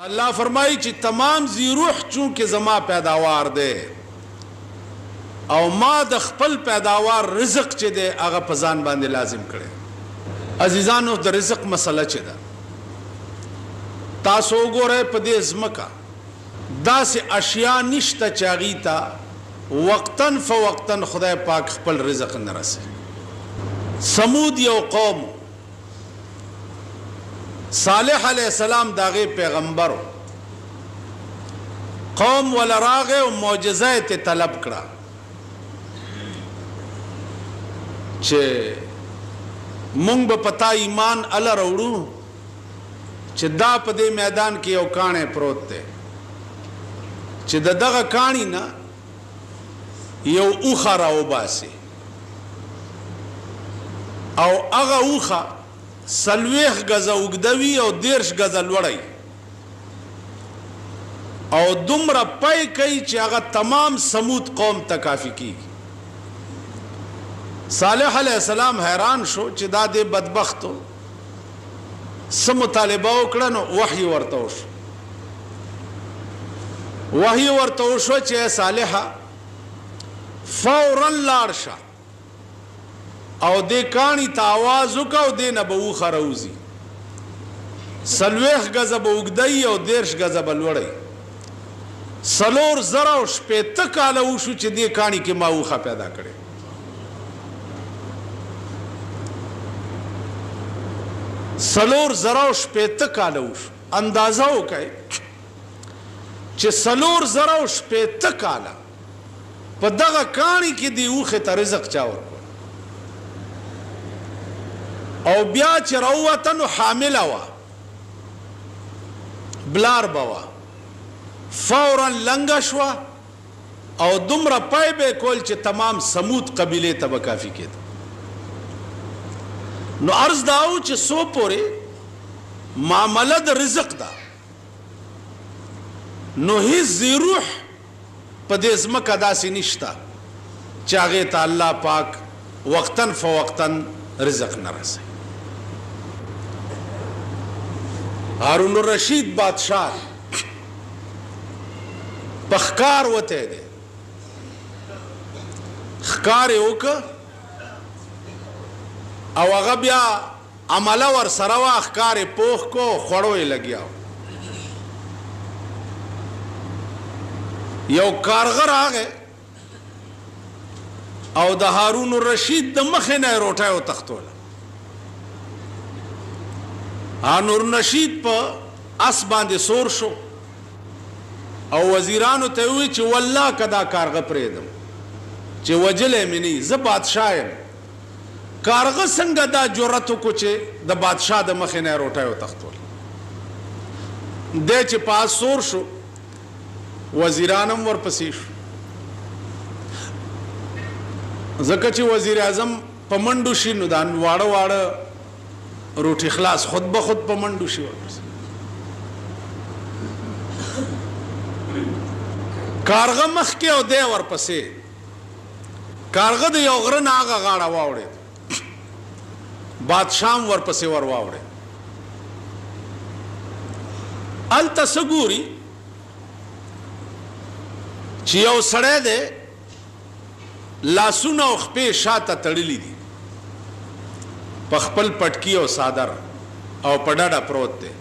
अल्लाह फरमाई कि तमाम जी रूह चूंकि जमा पैदावार दे और मा द खपल पैदावार रिज़्क चे दे आगा पजान बांधे लाजिम करे। अजीजानो द रिज़्क मसला चे दा तासो गोरे पदे ज़मका दा से अशिया निश्ता चागीता वक्तन फ़वक्तन खुदा पाक खपल रिज़्क न रसे। समूद यो कौम सालेह अलैहिस्सलाम दागे पैगंबर कौम वाला रागे और मौजज़ा ते तलब करा चे मुंग पता ईमान अला रौड़ू चे दा पदे मैदान के यो काने प्रोत थे चे दगा कानी ना यो ऊखा राओ बासे और अगा ऊखा सलवेख गजा उगदवी और देर्श गजा लड़ाई और दुमरा पै कई चागा तमाम समूद कौम तकाफी की। सालेह अलैहिस्सलाम हैरान शो चिदा दे बदबख्तो समुतालिबा उकड़न वही वर्तोश वही वर्तोशो चे सालेहा फौरन लाड़शा और दे कानी तावाज उका दे नबू खरौजी सलवेख गजब उगदई और देर्श गजब अलवड़ई सलोर जरा शपेत काला उशु चे दे कानी के माऊखा पैदा करे। सलोर जरा शपेत काला उशु अंदाजा हो कहे चे सलोर जरा शपेत काला पदगा कानी की दी उखे तरिज़क चावर और ब्या चरौतन हामिल हुआ ब्लार बवा फौरन लंगशवा और दुमरा पैबे कोल चे तमाम समूद कबीले तब काफी के नो अर्ज दाऊ चे सो पोरे मामलद रिज़क दा नो ही ज़रूह पदेज़म कदा से निश्ता चागे ता अल्लाह पाक वक्तन फ़वक्तन रिज़क न रसे। हारून रशीद बादशाह पखकार वते दे खकारे ओक अवगा ब्या अमला वर सरवा खकारे पोख को खड़ोए लगिया यो कारगर आ गए और द हारून रशीद द मखे न रोटायो तख्तोला हारून रशीद पर अस बांधे सोर शो और वजीरान ते हुए चे वल्लाह कदा कारग प्रेदम चे वजले मिनी ज बादशाह कारग संग दा जुरतु को चे द बादशाह द मखे न रोटायो तख्तोला दे चे पास सोर शो वजीरानम वर पसीश जकची वजीर आजम पमंडुशी नुदान वाड़ वाड़ रोटी खलास खुद ब खुद पमंडुशी कारग मख के दे वर पसे कारग द योगरन आगा गाड़ा वावड़े बादशाह वर पसे वर वावड़े अल तसगूरी चियो सड़े दे लासुना उखपे शाता तड़ली दी पखपल पटकी और सादर और पडाडा प्रोत दे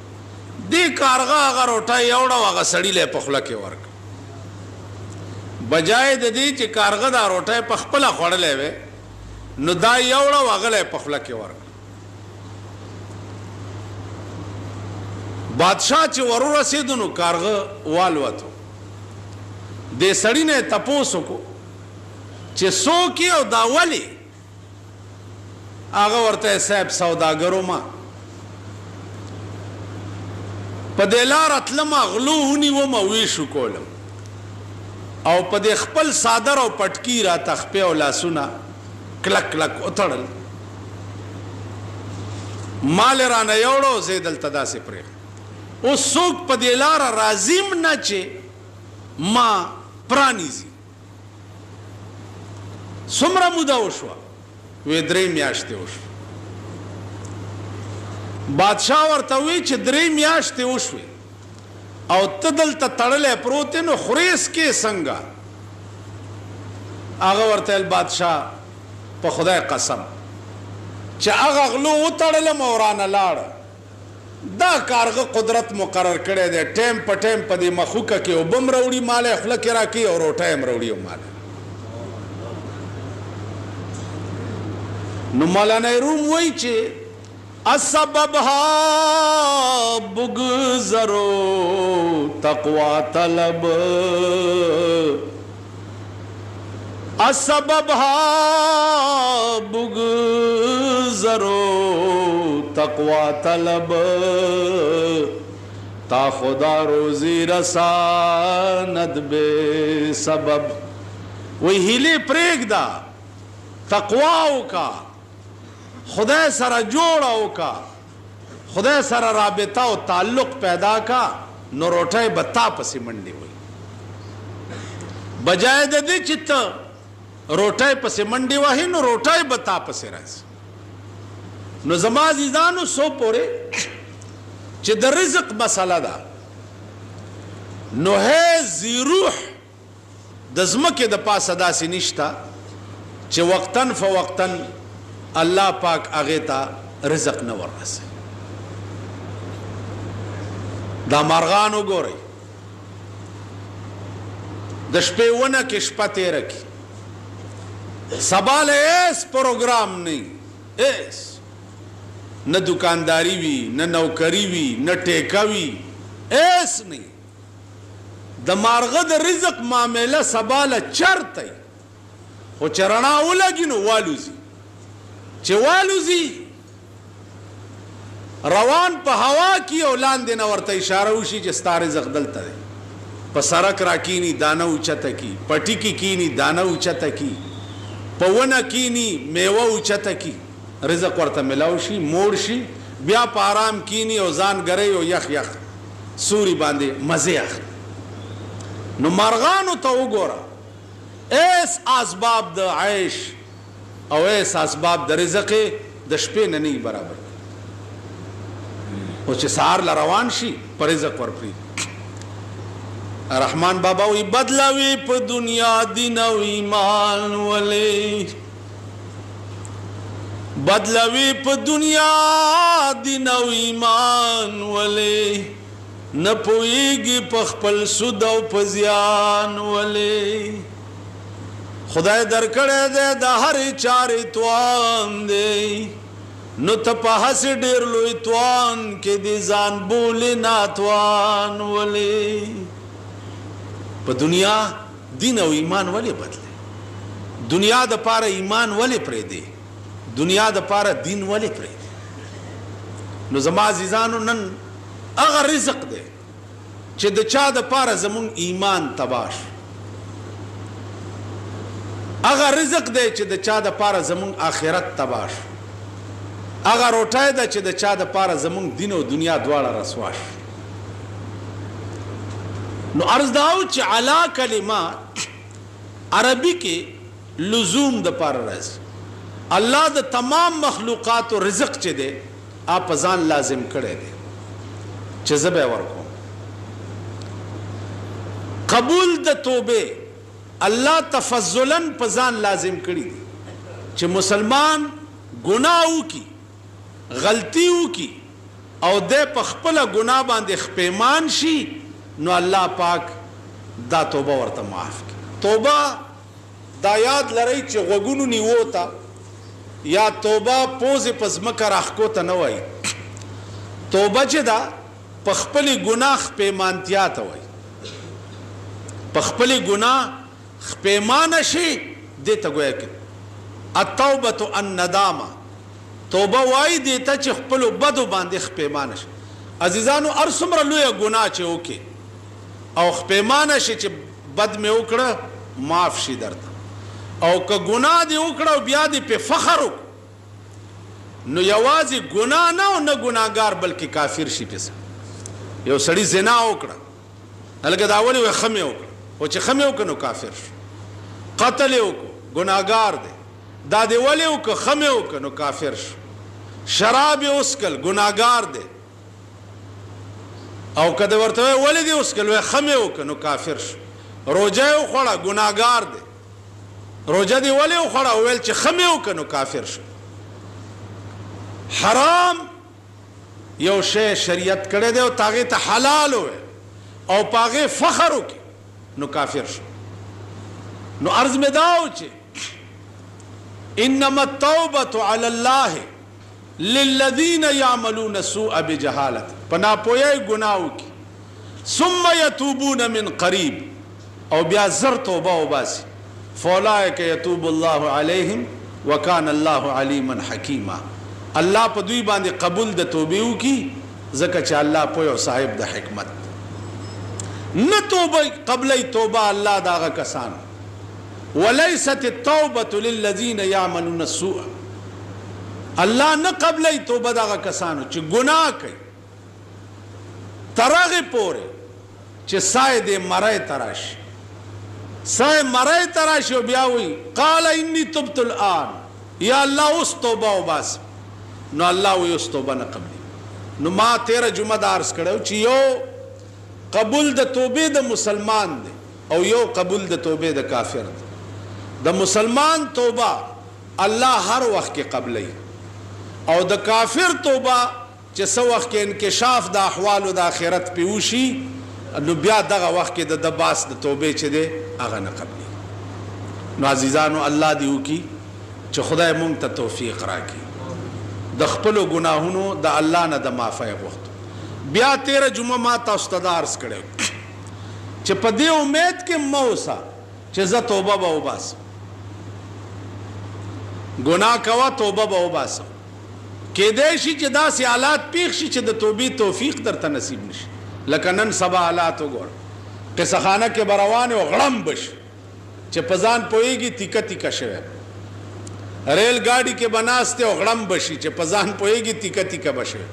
दे कारगा अगर उठा एवड़ा वागा सड़ी ले पखला के वर्क बजाय दे दी चे कारगा दा रोटा पखपला खोड़ ले वे नुदा एवड़ा वागा ले पखला के वर्क बादशाह चे वरू रसीदु नु कारगा वालवा तो दे सड़ी ने तपोसो को चे सो की और दावली आगा वर्ते साहब सौदागरों मा पदेलार अतलमा गलू हुनी वो मवीशु कोलम और पदे खपल सादर और पटकी रा तखपे और लासुना क्लक क्लक उतड़ल माल राना योड़ो जेदल तदा से प्रे उस सोक पदेलार राजिम न चे मां प्राणीजी सुमरा मुदा उशवा वे द्रे म्याश्ते उशवा बादशाह वर तवी चे द्रे म्याश्ते उशवे او ته دلته تړلی پروت نو خریس کې څنګه؟ هغه ورته ویل بادشاه په خدای قسم چې هغه غلو وتړلم او رانه لاړه، دا کارغه قدرت مقرر کړی دی، ټیم په ټیم په دې مخوکه کې اوبه م راوړي مالی خوله کې راکوي او روټۍ م راوړي مالی. نو مولانا روم وایي چې السببها بگذرو تقوا طلب، السببها بگذرو تقوا طلب، تا خدا روزی رساند بے سبب. وی ہیلے پریگ دا تقواو کا خدای سره جوړاو کا، خدای سره رابطه او تعلق پیدا کا، نو روټۍ به تا پسې منډې وي. بجای د دې چې ته روټۍ پسې منډې وهې نو روټۍ به تا پسې راځي. نو زما عزیزانو سو پورې چې د رزق مسله ده، نو هیڅ روح د ځمکې د پاسه داسې نشته چې وقتاً فوقتاً الله پاک هغې ته رزق نه وررسوي. دا مارغان وګورئ، د شپې ونه کې شپه تېره کړي، سبا له هېڅ پروګرام نه هېڅ، نه دکانداري وي، نه نوکري وي، نه ټیکه وي، هېڅ نه. د مارغه د رزق معامله سبا له چرته وي، خو چې رڼا ولګي نو والوځي، چې والوځي روان په هوا کې او لاندې نه ورته اشاره وشي چې ستا رزق دلته دی. په سړک راکینی دانه اوچته کی، پټي کې کینی دانه اوچته کی، په ونه کینی میوه اوچته کی، رزق ورته ملاو شي، موړ شي، بیا په آرام کینی او ځان ګرئ او یخ یخ سوري باندې مزې اخلي. نو مارغانو ته وګوره، ایس اسباب د عیش او ایس اسباب د رزق د شپې نه نه برابر، او چې سهار له روان شي په رزق ورپرېږدي. رحمان بابا وی بدلوي په دنیا دین او ایمان ولې، بدلوي په دنیا دین او ایمان ولې، نه پوهېږي په خپل سود او په زیان ولې. خدای درکړی دی د هرې چارې توان دی، نو ته په هسې ډېر لوی توان کې دې ځان بولې ناتوان ولې. په دنیا دین او ایمان ولې بدلې؟ دنیا د پاره ایمان ولې پرېږدې؟ دنیا د پاره دین ولې پرېږدې؟ نو زما عزیزانو نن هغه رزق دی چې د چا د پاره زمونږ ایمان تباه شو، هغه رزق دی چې د چا د پاره زمونږ آخرت تباه شو، هغه روټۍ ده چې د چا د پاره زمونږ دین او دنیا دواړه رسوا شو. نو عرض داو چې علا کلمه عربي کې لزوم د پاره راځي. الله د تمام مخلوقاتو رزق چې دی آپ ځان لازم کړی دی چې زه به ورکوم. قبول د توبه الله تفضلا په ځان لازم کړی دی چې مسلمان ګناه وکړي، غلطي وکړي او د په خپله ګناه باندې خپیمان شي، نو الله پاک دا توبه ورته معاف کړي. توبه دا یاد لرئ چې غوږونو نیوو ته یا توبه پوزې په ځمکه راښکو ته نه وایي. توبه چې ده په خپلې ګناه خپیمانتیا ته وایي. په خپلې ګناه خپیمانه شي دې ته ګویا کې التوبة الندامه. توبه وایي دې ته چې خپلو بدو باندې خپیمانه شي. عزیزانو هر څومره لویه ګناه چې وکړي او خپیمانه شي چې بد مې وکړه معاف شي درته، او که ګناه دې وکړه او بیا دې پې فخر وکړو نو یوازې ګناه نه او نه ګناهګار بلکې کافر شي پې. یو سړي زنا وکړه، هلکه دا ولې وایي ښه مې وکړه، خو چې ښه مې وکړه نو کافر شو. قتل یې وکړو ګناهګار دی، دا دې ولې وکړه ښه مې وکړه نو کافر شو. شراب یې وڅکل ګناهګار دی، او کده ورته ولې دی اوس کله خمه وکنو کافر شو. روزه یو خوړه ګناګار دی. روزه دی ولې خوړه ویل چې خمه وکنو کافر شو. حرام یو شی شریعت کړی دی او تاغه ته حلال وي او پاغه فخر وکي نو کافر شو. نو عرض میں داو چې انما التوبه على الله للذین یعملون السوء بجهالة پنا پوی گناو کی ثم یتوبون من قریب او بیا زر توبه وباسي فاولئک یتوب الله علیهم وکان الله علیما حکیما. الله په دوی باندې قبول د توبې وکي ځکه چې الله پوی او صاحب د حکمت. نه توبه قبلې توبه الله داغه کسان وليست التوبه للذین یعملون السوء. الله نه قبلې توبه داغه کسانو چې ګناه کوي ترغه پوره چې سای دې مړای تراش سای مړای تراش او بیا وی قال انی تبت الان یا الله اوس توبه وباس. نو الله وی اوس توبه نه قبلې. نو ما 13 جمعه دارس کړو چې یو قبول د توبې د مسلمان دی او یو قبول د توبې د کافر دی. د مسلمان توبه الله هر وخت کې قبلې او د کافر توبه چې څو وخت کې انکشاف د احوال د آخرت پیوشي نو بیا دغه وخت کې د باس د توبې چې دی هغه نه قبلې. نو عزیزانو الله دی وکي چې خدای مونږ ته توفیق راکړي د خپل ګناهونو د الله نه د معافی وخت. بیا 13 جمعه ما تاسو ته درس کړو چې په دې امید کې موسا چې زه توبه به وباسم ګناه کوا توبه به وباسم کېدای شي چې داسې حالات پیښ شي چې د توبې توفیق درته نصیب نشي. لکه نن سبا حالات وګور قصه خانه کې بروان او غړم بش چې پزان پويږي تیکه تیکه شوی ریل گاڑی کې بناسته او غړم بشي چې پزان پويږي تیکه تیکه بشي.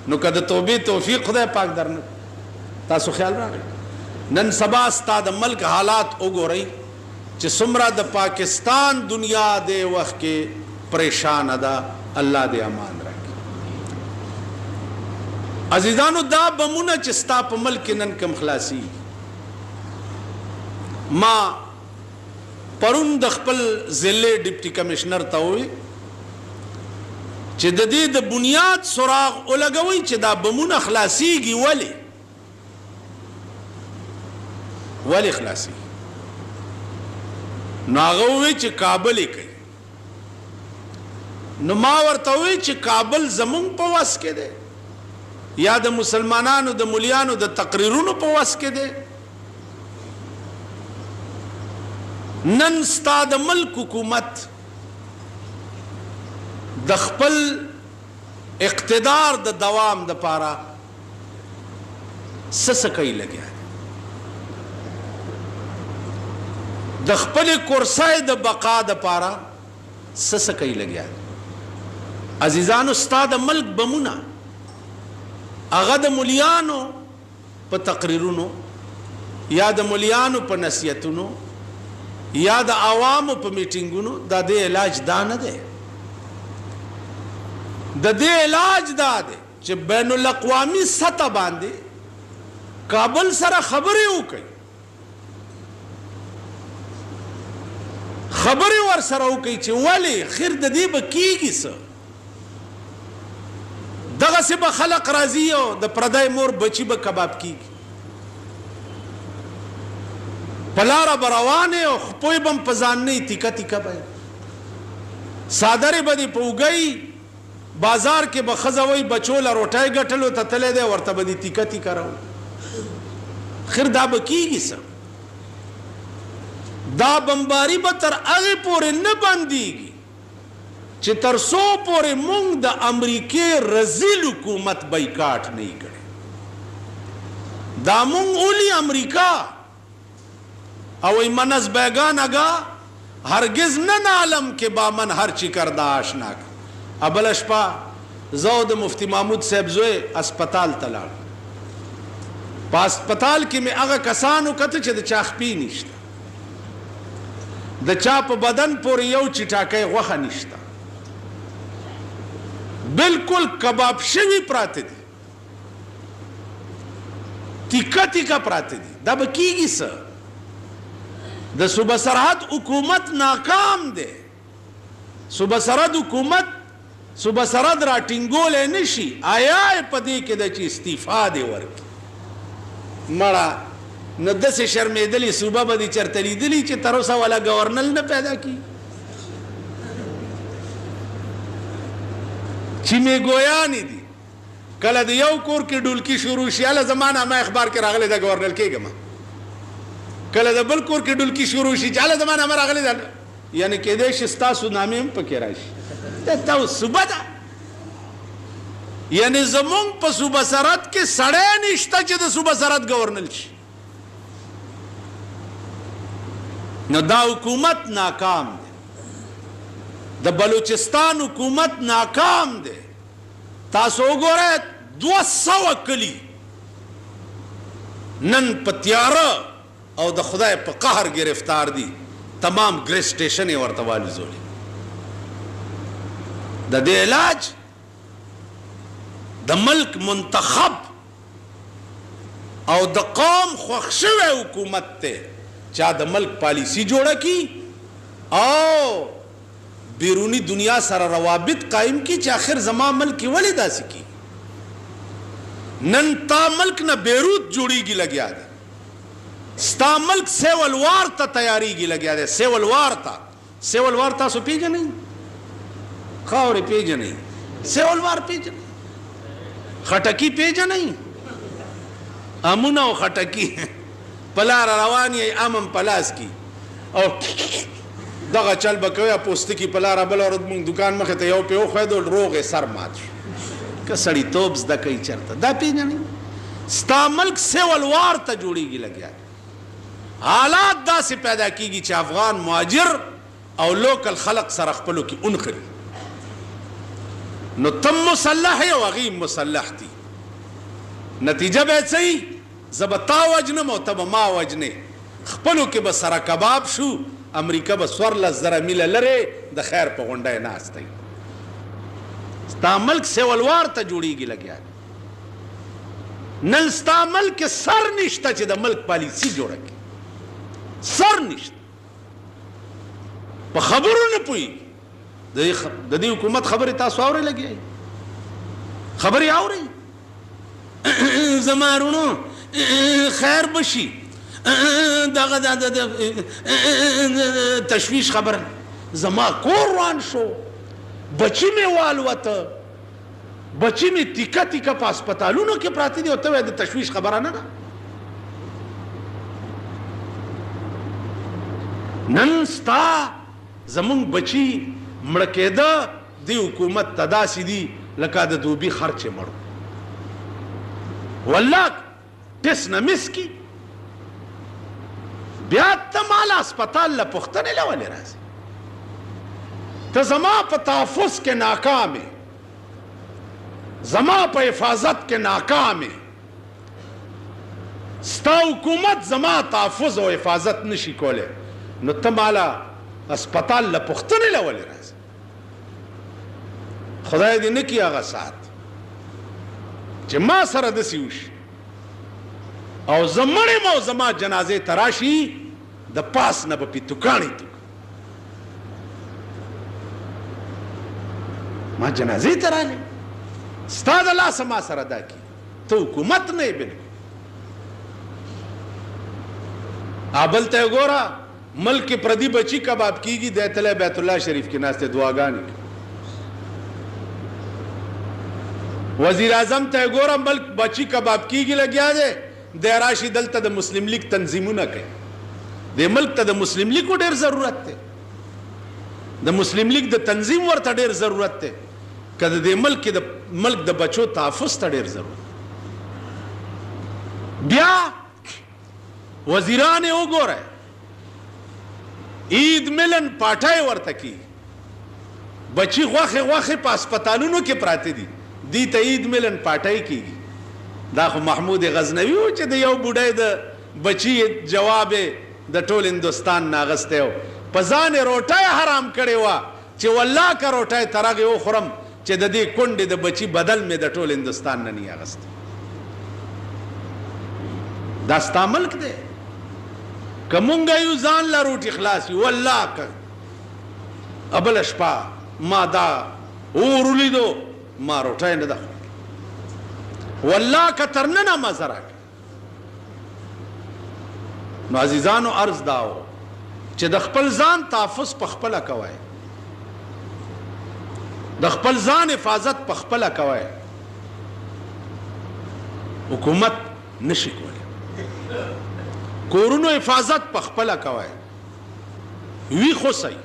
نو کده توبې توفیق خدای پاک درنه. تاسو خیال راغی نن سبا ستاد ملک حالات وګورئ چې څومره د پاکستان دنیا د وخت کې پریشان ده. الله دې امان راکړي. عزیزانو دا بمونه چې ستا په ملک نن کم خلاصي. ما پرون د خپل ضلع ډیپټي کمشنر ته وی چې د دې د بنیاد سراغ ولګوي چې دا بمونه خلاصيږي ولی خلاصي. نو هغه وی چې کابل یې کوي. نو ما ورته وی چې کابل زمون په واس کې دی یا د مسلمانانو د مليانو د تقریرونو په واس کې دی. نن ستا د ملک حکومت د خپل اقتدار د دوام د پاره سسکای لګیا د خپل کرسای د بقا د پاره سسکای لګیا. عزیزانو ستا د ملک بمونه هغه د مليانو په تقریرونو یا د مليانو په نصیحتونو یا د عوامو په میټینګونو دا د علاج دا نه دی. د دې علاج دا دی چې بین الاقوامی سطح باندې کابل سره خبرې وکړي خبرې ور سره وکړي چې ولی خیر د دې به کیږي څه دغه څه به خلق راضي او د پردای مور بچي به کباب کیږي پلاره بروانه او خپوی بم پزان نه تیکا تیکا به صادره بدی پوګي بازار کې بخزوي بچول روټای غټلو ته تله دې ورته بدی تیکا تیکا راو خیر دا به کیږي څه دا بمباری به تر هغه پورې نه باندېږي چې تر څو پورې مونږ د امریکای رزیل حکومت بایکاټ نه کړي. دا مونږ اولی امریکا او ایمنز بیگان اگا هرگز نه عالم کې بامن هر چی کردا آشنا ابل شپا زود مفتی محمود صاحب زوی اسپیټال تلاړ په اسپیټال کې مې هغه کسانو کته چې د چاخپی نشته د چا په بدن پورې یو چټاکې غوخه نشته بالکل کباب شوی پراته دي ټیکه ټیکه پراته دي. دا به کیږي څه؟ د صوبه سرحد حکومت ناکام دی. صوبه سرحد حکومت صوبه سرحد را ټینګولی نه شي. آیا په دې کې ده چې استعفا دې ورکړي؟ مړه نو داسې شرمېدلې صوبه به دې چېرته لیدلي چې تر اوسه والا ګورنر نه پیدا کړي؟ چې میګویانې دي کله د یو کور کې ډولکي شروع شي هله زما نامه اخبار کې راغلی ده ګورنر کېږم. کله د بل کور کې ډولکي شروع شي چې هله زما نامه راغلی ده یعنې کېدی شي ستاسو نامې هم پکې راشي. دا صوبه ده. یعنې زمونږ په صوبه سرحد کې سړی نشته چې د صوبه سرحد ګورنر شي. نو دا حکومت ناکام دی. د بلوچستان حکومت ناکام دی. تاسو وګورئ 200 کلی نن په تیاره او د خدای په قهر گرفتار دي. تمام ګریس سټیشن یې ورته والوزولي. د دې علاج د ملک منتخب او د قوم خوښ شوی حکومت دی چا د ملک پالیسی جوړه کی او بیرونی دنیا سره روابط قائم کی چې آخر زما ملک ولې داسې کی. نن تا ملک نه بیروت جوړیږي لګیا دی. ستا ملک سیول وار ته تیاریږي لګیا دی. سیول وار ته. سیول وار تاسو پیژنئ؟ خاورې پیژنئ؟ سیول وار پیژنئ؟ خټکی پیژنئ؟ امونه او خټکی په لاره روان یې ام په لاس کې او دغه چل به کوي پوستکي په لاره بله ورځ مونږ دکان مخې ته یو پې وښویدو روغ یې سر مات شو. که سړیتوب زده کوي چېرته دا پیژنئ؟ ستا ملک سیول وار ته جوړیږي لګیا. حالات داسې پیدا کیږي چې افغان مهاجر او لوکل خلق سره خپلو کې انخري. نو تم مسلح یې او هغوی مسلح دي. نتیجه به یې څه وي؟ زه به تا وجنم او ته به ما وجنې. خپلو کې به سره کباب شو. امریکا به 14,000 میله لرې د خیر په غونډه یې ناست دی. ستا ملک سیولوار ته جوړیږي لګیا. نن ستا ملک کې سر نشته چې د ملک پالیسی جوړه کړي. سر نشته. په خبرو نه پوهېږي. د دې حکومت خبرې تاسو اورئ لګیا؟ خبرې اورئ؟ زما رونو خیر بشي دغه تشویش خبره. زما کور روان شو. بچی مې والوته. بچی مې تیکه تیکه په هسپتالونو کې پراته دي او ته وایې د تشویش خبره نه ده. نن ستا زمونږ بچي مړه کېده دې حکومت ته داسې دي لکه د دوبي خر چې مړ. والله ټس نه مس کی بیا ته مال هسپتال له پوښتنې له ولې راځې؟ ته زما په تحفظ کې ناکام یې. زما په حفاظت کې ناکام یې. ستا حکومت زما تحفظ او حفاظت نشي کولی. نو ته مالا هسپتال له پوښتنې له ولې راځې؟ خدای دې نه کړي هغه ساعت چې ما سره داسې وشي او زه مړ یم او زما جنازې ته راشي د پاس نه به پې توکاڼې توک. ما جنازې ته راغلی ستا د لاسه ما سره دا کړي. ته حکومت نه یې بالکل. بل ته یې ګوره ملک کې پردي بچي کباب کېږي دی تلی بیت الله شریف کې ناست دی دعاګانې کوي. وزیر اعظم ته یې ګوره ملک بچي کباب کېږي لګیا دی دی راشي دلته د مسلم لیگ تنظیمونه کوي. د ملک ته د مسلم لیگ ډېر ضرورت دی. د مسلم لیگ د تنظیم ورته ډېر ضرورت دی. که د ملک د بچو تحفظ ته ډېر ضرورت. بیا وزیران یې وګورئ عید ملن پاټای ورته کی. بچی غوښې په هسپتالونو کې پراته دي. دی ته عید ملن پاټای کیږي. دا خو محمود غزنوي و چې د یو بوډۍ د بچی جواب د ټول هندوستان نه اغستی و. په ځان یې روټۍ حرام کړې وه چې والله که روټۍ تر هغې وخورم چې د دې کونډې د بچي بدل مې د ټول هندوستان نه نی اغستی. دا ستا ملک دی که مونږ یو ځان له روټي خلاص یو والله که بله شپه ما دا اور ولیدو ما روټۍ نه ده والله که تر ننه مزه راکړه. نو عزیزانو عرض دا و چې د خپل ځان تحفظ په خپله کوئ، د خپل ځان حفاظت په خپله کوئ. حکومت نشي کولی. کورونو حفاظت په خپله کوئ. ویښ اوسئ.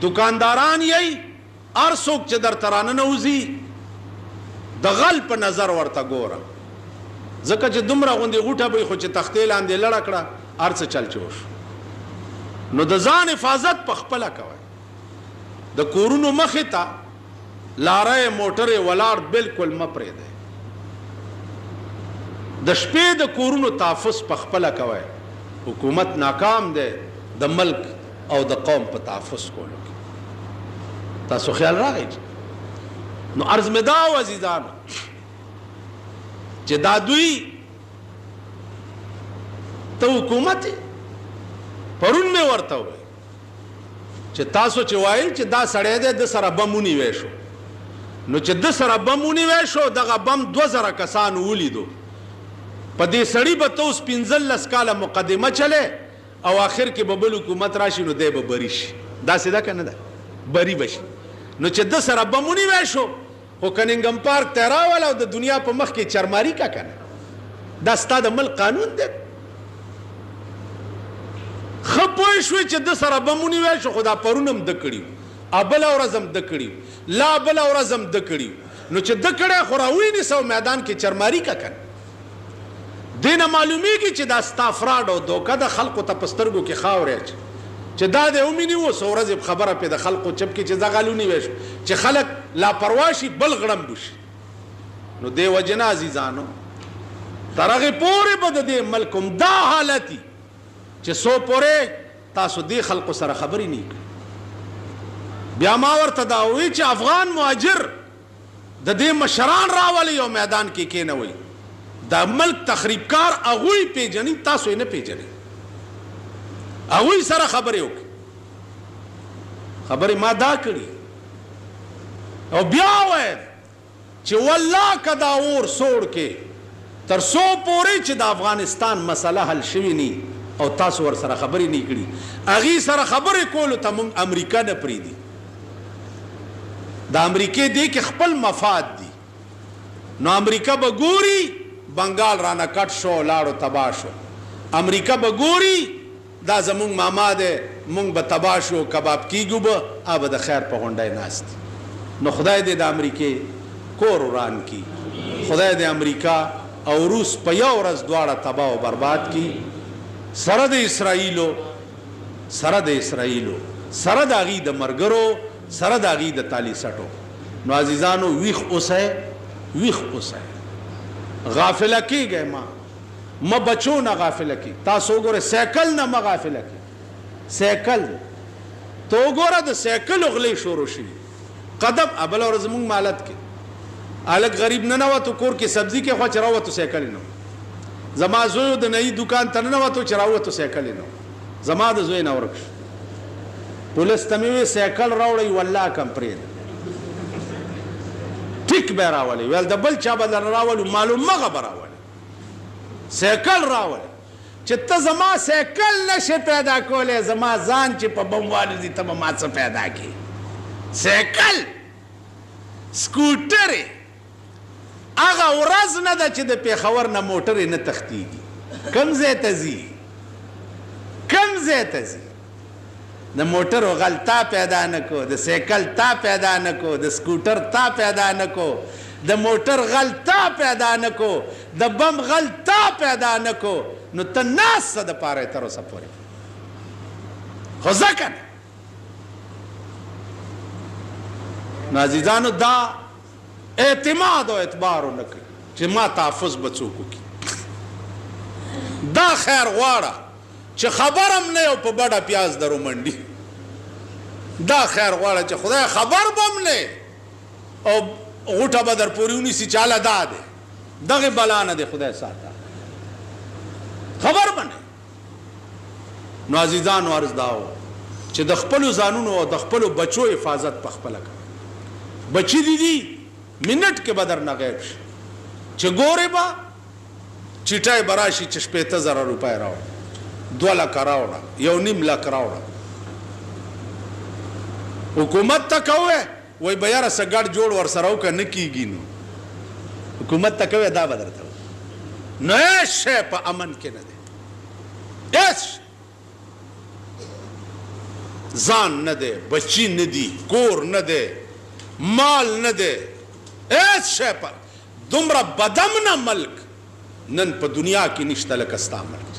دکانداران یی هر څوک چې درته راننوځي د غل په نظر ورته ګوره، ځکه چې دومره غوندې غوټه به خو چې تختې لاندې لړه کړه هر څه چل چوش. نو د ځان حفاظت په خپله کوئ. د کورونو مخې ته لاره موټرې ولاړ بالکل مه پرېږدئ. د شپې د کورونو تحفظ په خپله کوئ. حکومت ناکام دی د ملک او د قوم په تحفظ کولو کې. تاسو خیال راغی؟ نو عرض مې دا و عزیزانو چې دا دوی ته حکومت پرون مې ورته وویل چې تاسو چې وایل چې دا سړی دی د سره بم ونیوی شو، نو چې د سره بم ونیوی شو دغه بم 2000 کسانو ولیدو، په دې سړي به ته اوس 15 کاله مقدمه چلې او آخر کې به بل حکومت راشي نو دی به بری شي. داسې ده که نه ده؟ بری به شي. نو چې د سره بم ونیوی شو خو کننګم پارک ته راول او د دنیا په مخ کې چرماري کا کنه، دا ستا د ملک قانون دی. ښه پوه شوې چې د سره بم ونیوی شو خو دا پرون هم ده کړي وو، بله ورځ هم ده کړي وو، لا بله ورځ هم ده کړي وو. نو چې ده کړی خو راونیسه میدان کې چرماري کا کنه. دې نه معلومیږي چې دا ستا فراډ او دوکه د خلقو ته په سترګو کې خاورې اچي چې دا دې ومینیو څو ورځې خبره پې د خلقو چپ کې چې دغه ونیوی شو چې خلک لاپروا شي بل غړمبو شي. نو دې وجې نه عزیزانو تر هغې پورې به د دې ملک هم دا حالت وي چې څو پورې تاسو دې خلقو سره خبرې نه کړي. بیا ما ورته دا ووایي چې افغان مهاجر د دې مشران راولئ او میدان کې کېنوئ. دا ملک تخریبکار هغوی پیژني، تاسو یې نه پیژنئ. هغوی سره خبرې وکړي. خبرې ما دا کړي او بیا وایي چې والله که دا اور سوړ کې تر څو پورې چې د افغانستان مسله حل شوي نه او تاسو ور سره خبرې نه کړي، هغې سره خبرې کولو ته موږ امریکا نه پرېږدي. د امریکې دې کې خپل مفاد دي. نو امریکا به ګوري بنګال رانه کټ شو لاړو تباه شو، امریکا به ګوري دا زمونږ ماما دی مونږ به تباه شو کباب کیږو به به د خیر په غونډی ناست. نو خدای دې د امریکې کور وران کی، خدای دې امریکا او روس په یو ورځ دواړه تباه و برباد کی، سره د اسرائیلو سره د هغې د ملګرو سره د هغې د تالي سټو. نو عزیزانو ویښ اوسئ، غافله کیږئ. ما بچو نه غافله کی. تاسو وګوره سایکل نه مه غافله کی. سایکل ته وګوره د سایکل غلې شروع شوي قدم بله ورځ زموږ مالت کې هلک غریب ننوتو کور کې سبزي کې خوا چې راوتو سایکل یې نه و. زما زوی د نهي دوکان ته ننوتو چې راوتو سایکل یې نه و. زما د زوی نه ورک شو. پولیس ته مې وویل سایکل راوړئ والله کم پرېږده ټیک به یې راولئ. ویل د بل چا به در راولو معلوم مغه به راولئ. سایکل راولئ چې ته زما سایکل نشې پیدا کولی، زما ځان چې په بم والوځي ته به ما څه پیدا کړي. سایکل سکوټرې هغه ورځ نه ده چې د پېښور نه موټرې نه تښتېږي. کوم ځای ته ځي؟ د موټرو غل تا پیدا نه کو، د سایکل تا پیدا نه کو، د سکوټر تا پیدا نه کو، د موټر غل تا پیدا نه کو، د بم غل تا پیدا نه کو. نو ته ناست څه دپاره یې تر اوسه پورې خو ځکه نه. نو عزیزانو دا اعتماد او اعتبار ونه کوي چې ما تحفظ به څوک وکړي. دا خیر غواړه چې خبر هم نه یو په بډه پیاز درو منډي. دا خیر غواړه چې خدای خبر به هم نه او غوټه به در پورې ونیسي چې هله دا دی. دغې بلا نه دی خدای ساته. خبر بنه. نو عزیزان عرض داو چې د خپل ځانونو او د خپل بچو حفاظت په خپل کوي. بچی دي منټ کې بدر نه غیب شي چې ګوره با چټای براشي چې 70,000 روپۍ راوړه 2 لک راوړه 1.5 لک راوړه حکومت ته کوه وای بیا را سګړ جوړ ور سره وک نه کیږي. نو حکومت ته کوه دا بدرته نه شي په امن کې نه دی اس ځان نه دی بچی نه دی کور نه دی مال نه دی اس شي په دومره بدمنه ملک نن په دنیا کې نشته لکه ستا ملک.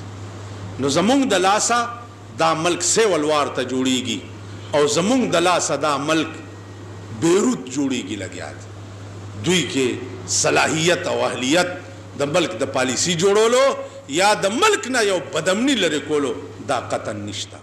نو زمونږ د لاسه دا ملک سیولوار ته جوړیږي او زمونږ د لاسه دا ملک بیروت جوړیږي لګیا دی. دوی کې صلاحیت او اهلیت د ملک د پالیسی جوړولو یا د ملک نه یو بدمنی لري کولو دا قطعا نشته.